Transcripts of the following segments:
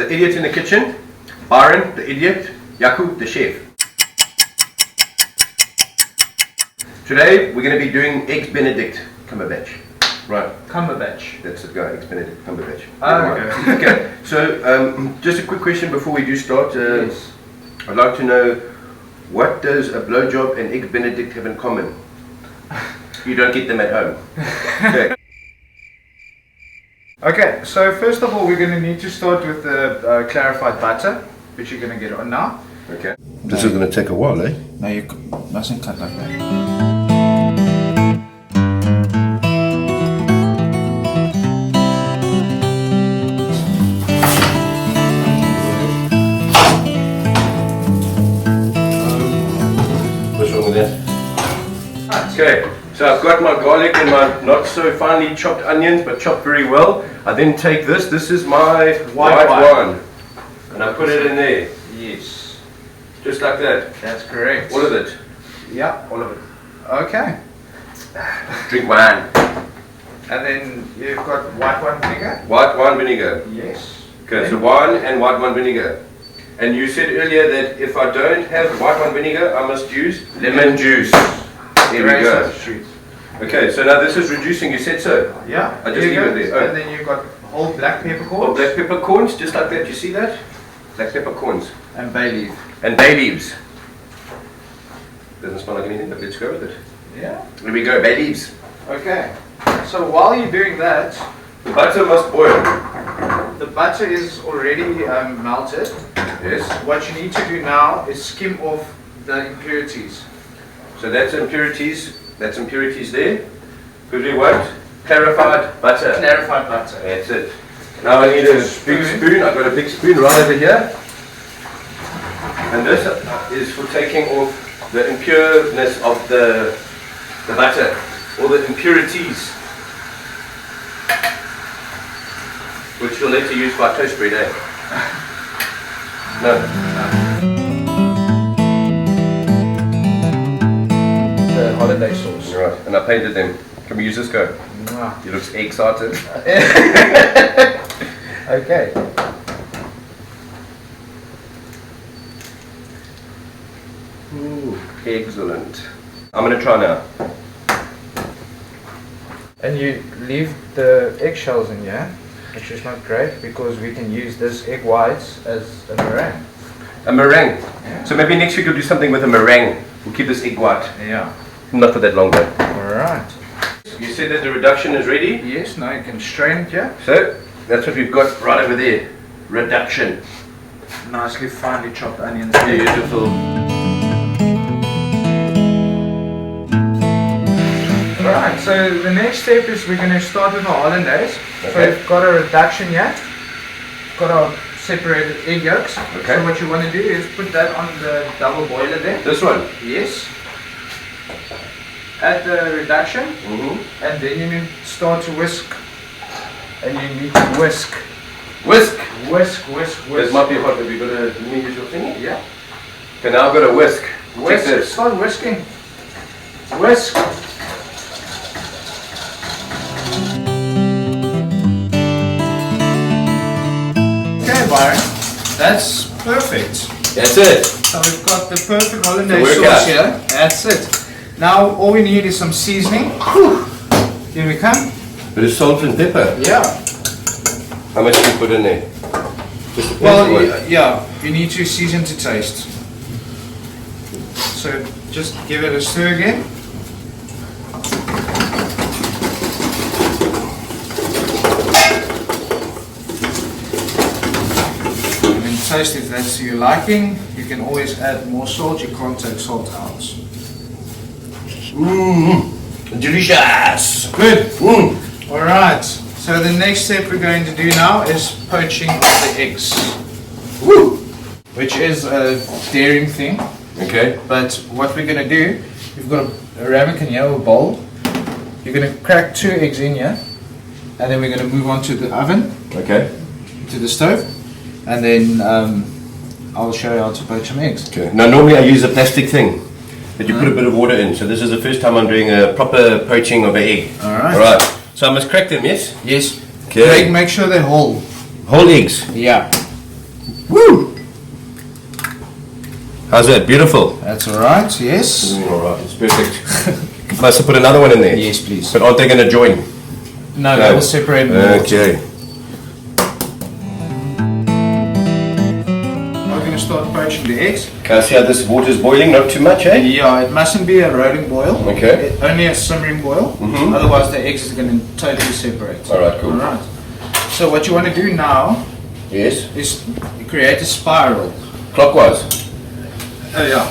the idiot in the kitchen, Byron, the idiot, Jakub, the chef. Today we're going to be doing Eggs Benedict Cumberbatch. Right. Cumberbatch. That's it, go. Eggs Benedict Cumberbatch. Oh, okay. Okay. So just a quick question before we do start. Yes. I'd like to know, what does a blowjob and Eggs Benedict have in common? You don't get them at home. Okay. Okay, so first of all, we're going to need to start with the clarified butter, which you're going to get on now. Okay. This is going to take a while, eh? No, you mustn't cut like that. What's wrong with that? Okay, so I've got my garlic and my not so finely chopped onions, but chopped very well. I then take this. This is my white wine, and I put it in there. Yes. Just like that. That's correct. All of it. Yeah, all of it. Okay. Drink wine. And then you've got white wine vinegar. White wine vinegar. Yes. Okay, so wine and white wine vinegar. And you said earlier that if I don't have white wine vinegar, I must use lemon juice. There we go. Okay, so now this is reducing, you said so? Yeah. I just leave it there. Oh. And then you've got whole black peppercorns. Oh, black peppercorns, just like that, you see that? Black peppercorns. And bay leaf. And bay leaves. Doesn't smell like anything, but let's go with it. Yeah. Here we go, bay leaves. Okay. So while you're doing that, The butter must boil. the butter is already melted. Yes. What you need to do now is skim off the impurities. So that's impurities. That's impurities there. Because we want clarified butter. Clarified butter. That's it. Now I need a big spoon. I've got a big spoon right over here. And this is for taking off the impureness of the butter. All the impurities. Which you'll later use for toast bread, eh? No. The holiday sauce. Right, and I painted them. Can we use this go? He looks excited. Okay. Ooh, excellent. I'm going to try now. And you leave the eggshells in here, which is not great because we can use this egg whites as a meringue. A meringue. Yeah. So maybe next week we'll do something with a meringue. We'll keep this egg white. Yeah. Not for that long though. Alright. You said that the reduction is ready? Yes, now you can strain it here. So, that's what we've got right over there. Reduction. Nicely finely chopped onions. Beautiful. Alright, so the next step is we're going to start with our hollandaise. So Okay. we've got a reduction here. Got our separated egg yolks. Okay. So what you want to do is put that on the double boiler there. This one? Yes. Add the reduction. Mm-hmm. And then you need to start to whisk. And you need to whisk. Whisk! Whisk, whisk, This whisk. might be hot. Have you got a, let me use your thingy? Yeah. Okay, now I've got a whisk. Whisk. Check this. Start whisking. Whisk. Okay, Byron. That's perfect. That's it. So we've got the perfect hollandaise To work sauce out. here. That's it. Now all we need is some seasoning. Whew. Here we come. Bit of salt and pepper. Yeah. How much do you put in there? Just depends Well, on what. yeah, you need to season to taste. So just give it a stir again. And then taste if that's to your liking. You can always add more salt. You can't take salt out. Mmm. Delicious. Good. Mmm. All right. So the next step we're going to do now is poaching of the eggs. Woo. Which is a daring thing. Okay. But what we're going to do, you've got a ramekin here, a bowl. You're going to crack 2 eggs in here. And then we're going to move on to the oven, Okay. to the stove. And then I'll show you how to poach some eggs. Okay. Now normally I use a plastic thing, but you put a bit of water in. So this is the first time I'm doing a proper poaching of an egg. Alright. Alright. So I must crack them, yes? Yes. Okay. Make sure they're whole. Whole eggs. Yeah. Woo! How's that? Beautiful. That's alright, yes. Alright, it's perfect. Must have put another one in there. Yes, please. But aren't they going to join? No, they will separate more. Okay. We're going to start poaching the eggs. Can I see how this water's boiling? Not too much, eh? Yeah, it mustn't be a rolling boil. Okay. Only a simmering boil. Otherwise the eggs are going to totally separate. Alright, cool. Alright. So what you want to do now Yes. is create a spiral. Clockwise. Oh yeah,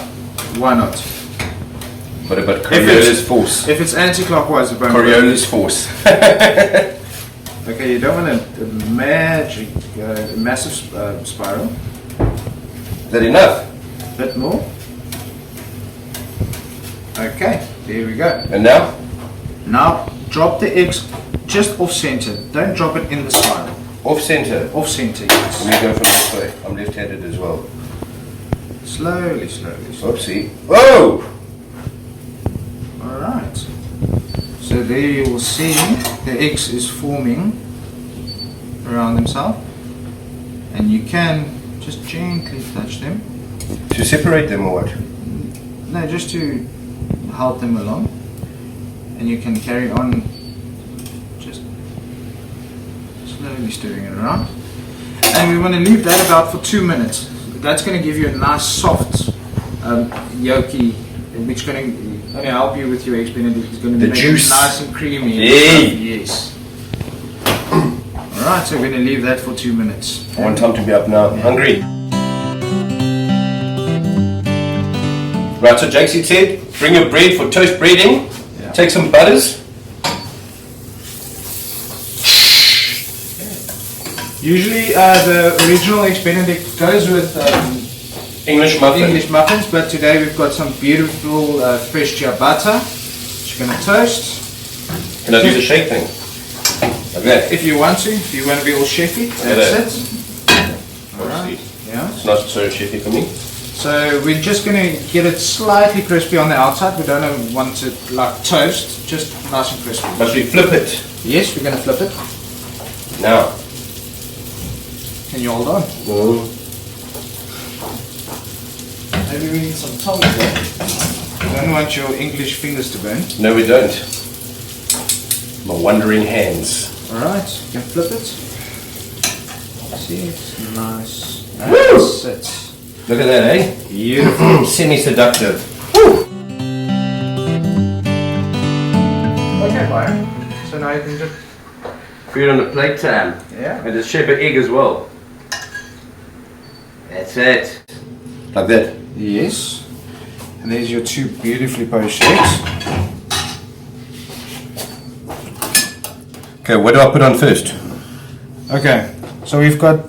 why not? But Coriolis force. If it's anti-clockwise, it won't Coriolis force. work. Okay, you don't want a massive spiral. Is that enough? Bit more. Okay, there we go. And now? Now drop the eggs just off center. Don't drop it in the spiral. Off center. Off center, yes. Let me go from this way. I'm left-handed as well. Slowly, slowly, slowly. Oopsie. Whoa! Alright. So there you will see the eggs is forming around themselves. And you can just gently touch them. To separate them or what? No, just to help them along. And you can carry on just slowly stirring it around. And we want to leave that about for 2 minutes. That's going to give you a nice soft yolky, which is going to help you with your eggs benedict. It's going to The make juice. it nice and creamy. Yay. Yes. Alright, so we're going to leave that for 2 minutes. I want time to be up now. Hungry. Right, so Jakes said, bring your bread for toast breading. Yeah. Take some butters. Usually the original eggs benedict goes with English muffin. English muffins, but today we've got some beautiful fresh ciabatta, which you're going to toast. Can I do the shake thing? Like that. If you want to be all chefy, that's it. Alright, yeah. It's not so chefy for me. So we're just going to get it slightly crispy on the outside. We don't want it like toast, just nice and crispy. Must we flip it? Yes, we're going to flip it. Now. Can you hold on? No. Maybe we need some tongs there. You don't want your English fingers to burn. No, we don't. My wandering hands. Alright, you can flip it. See, it's nice. Woo! That's it. Look at that, eh? Beautiful. Semi-seductive. Okay, Byron. So now you can just... Put it on the plate time. Yeah. And just shape an egg as well. That's it. Like that. Yes. And there's your two beautifully poached eggs. Okay, what do I put on first? Okay, so we've got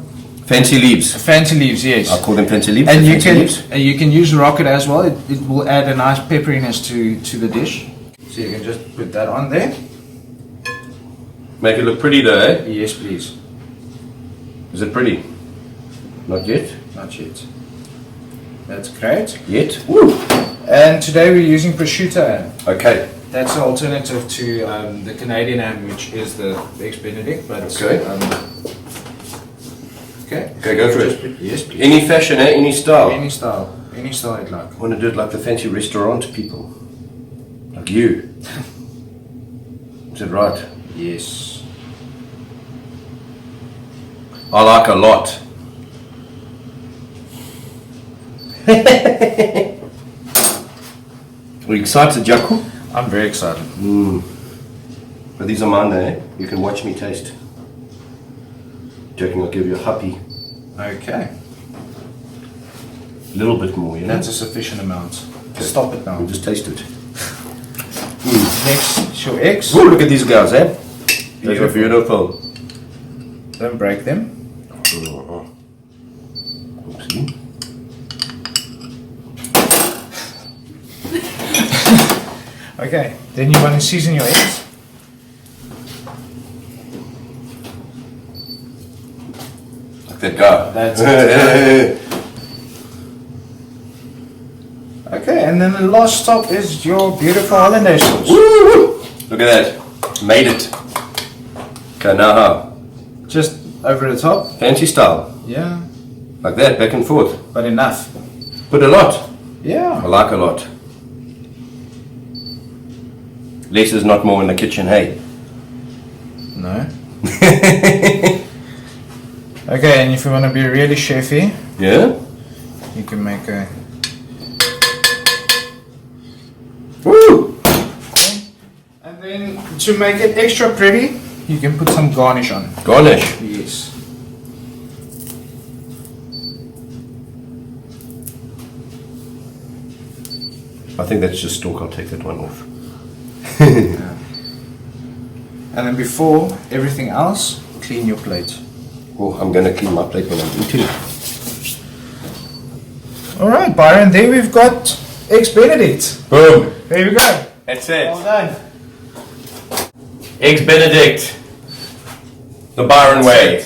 Fancy leaves. fancy leaves, yes. I'll call them fancy leaves. And Fancy you can use rocket as well. It will add a nice pepperiness to the dish. So you can just put that on there. Make it look pretty though, eh? Yes, please. Is it pretty? Not yet. Not yet. That's great. Yet? Woo! And today we're using prosciutto ham. Okay. That's the alternative to the Canadian ham, which is the eggs benedict. But Okay. Okay, go for Just it. put- yes, please. Any fashion, eh? Any style. Any style you'd like. I want to do it like the fancy restaurant people. Like you. Is it right? Yes. I like a lot. Are you excited, Jaco? I'm very excited. But these are mine, eh? You can watch me taste. Joking, I'll give you a happy. Okay. A little bit more, you know? That's a sufficient amount. Stop it now. I'll just taste it. Next, your eggs. Ooh, look at these guys, eh? Those are Beautiful. beautiful. Don't break them. Oopsie. Okay. Then you want to season your eggs. Like that guy. That's it. Okay, and then the last stop is your beautiful hollandaise sauce. Woo! Look at that. Made it. Okay, now how? Just over the top. Fancy style. Yeah. Like that, back and forth. But enough. But a lot. I Yeah. like a lot. Less is not more in the kitchen, hey? No. Okay, and if you want to be really chefy, Yeah? you can make a... Woo! And then to make it extra pretty, you can put some garnish on. Garnish. Yes. I think that's just stalk. I'll take that one off. And then before everything else, clean your plate. Oh, I'm gonna clean my plate when I'm eating. Alright, Byron, there we've got Eggs Benedict. Boom! There we go. That's it. Well done. Eggs Benedict. The Byron way.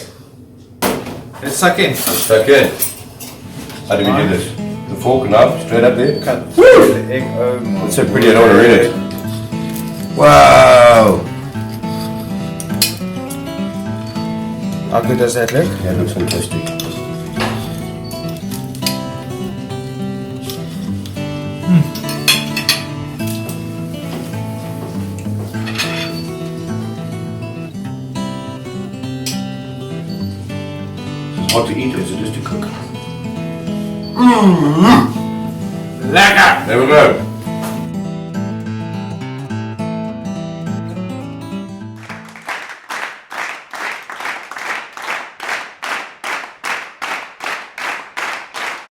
Let's suck in. Okay. How do we do this? The fork, knife, straight up there? Cut Woo! the egg. Oh my. That's so pretty, I don't want to read it. Wow! How good does that look? Yeah, it looks fantastic. It's hard to eat, or is it just to cook? Lekker! There we go.